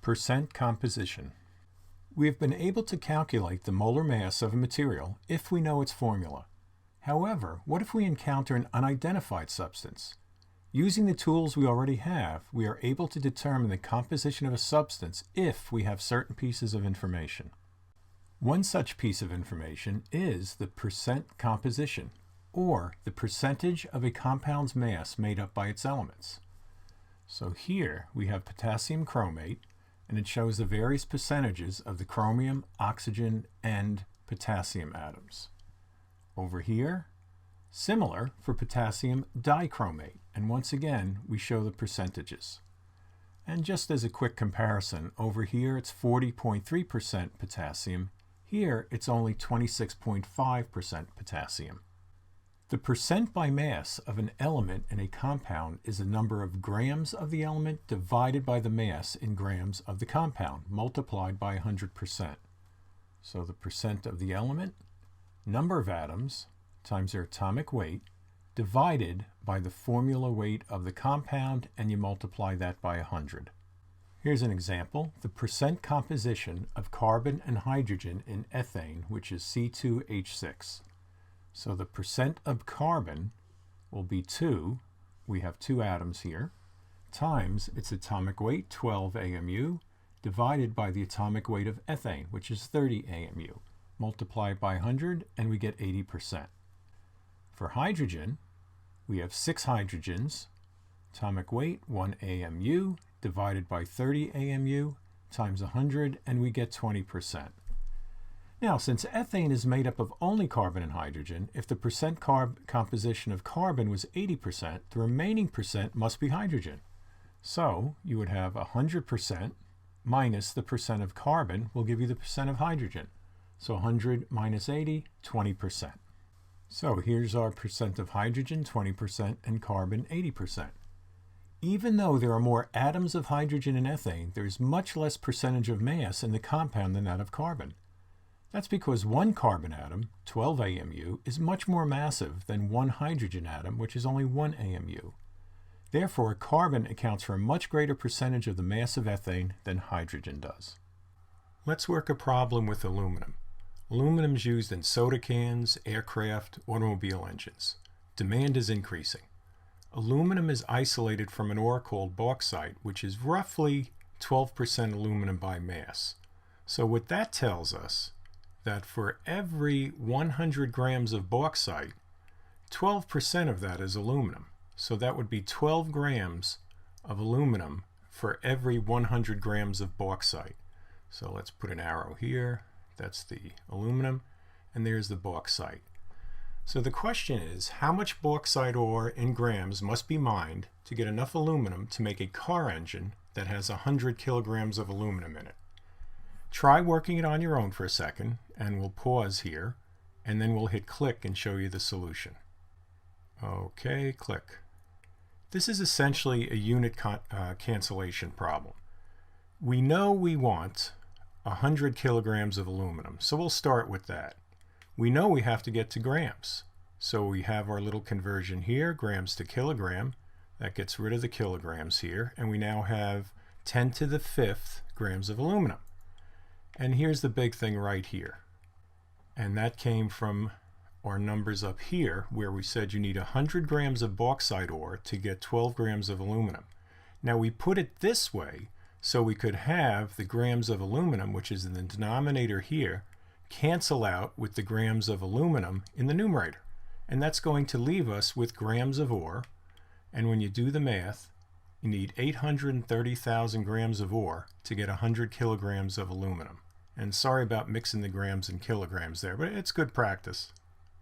Percent composition. We have been able to calculate the molar mass of a material if we know its formula. However, what if we encounter an unidentified substance? Using the tools we already have, we are able to determine the composition of a substance if we have certain pieces of information. One such piece of information is the percent composition, or the percentage of a compound's mass made up by its elements. So here we have potassium chromate, and it shows the various percentages of the chromium, oxygen, and potassium atoms. Over here, similar for potassium dichromate, and once again we show the percentages. And just as a quick comparison, over here it's 40.3% potassium, here it's only 26.5% potassium. The percent by mass of an element in a compound is the number of grams of the element divided by the mass in grams of the compound, multiplied by 100%. So the percent of the element, number of atoms, times their atomic weight, divided by the formula weight of the compound, and you multiply that by 100. Here's an example, the percent composition of carbon and hydrogen in ethane, which is C2H6. So the percent of carbon will be 2, we have 2 atoms here, times its atomic weight, 12 AMU, divided by the atomic weight of ethane, which is 30 AMU. Multiply by 100, and we get 80%. For hydrogen, we have 6 hydrogens, atomic weight, 1 AMU, divided by 30 AMU, times 100, and we get 20%. Now, since ethane is made up of only carbon and hydrogen, if the percent composition of carbon was 80%, the remaining percent must be hydrogen. So you would have 100% minus the percent of carbon will give you the percent of hydrogen. So 100 minus 80, 20%. So here's our percent of hydrogen, 20%, and carbon, 80%. Even though there are more atoms of hydrogen in ethane, there is much less percentage of mass in the compound than that of carbon. That's because one carbon atom, 12 AMU, is much more massive than one hydrogen atom, which is only 1 AMU. Therefore, carbon accounts for a much greater percentage of the mass of ethane than hydrogen does. Let's work a problem with aluminum. Aluminum is used in soda cans, aircraft, automobile engines. Demand is increasing. Aluminum is isolated from an ore called bauxite, which is roughly 12% aluminum by mass. So what that tells us that for every 100 grams of bauxite, 12% of that is aluminum. So that would be 12 grams of aluminum for every 100 grams of bauxite. So let's put an arrow here. That's the aluminum, and there's the bauxite. So the question is, how much bauxite ore in grams must be mined to get enough aluminum to make a car engine that has 100 kilograms of aluminum in it? Try working it on your own for a second, and we'll pause here, and then we'll hit click and show you the solution. Okay, click. This is essentially a unit cancellation problem. We know we want 100 kilograms of aluminum, so we'll start with that. We know we have to get to grams, so we have our little conversion here, grams to kilogram. That gets rid of the kilograms here, and we now have 10 to the 5th grams of aluminum. And here's the big thing right here. And that came from our numbers up here, where we said you need 100 grams of bauxite ore to get 12 grams of aluminum. Now we put it this way so we could have the grams of aluminum, which is in the denominator here, cancel out with the grams of aluminum in the numerator. And that's going to leave us with grams of ore. And when you do the math, you need 830,000 grams of ore to get 100 kilograms of aluminum. And sorry about mixing the grams and kilograms there, but it's good practice.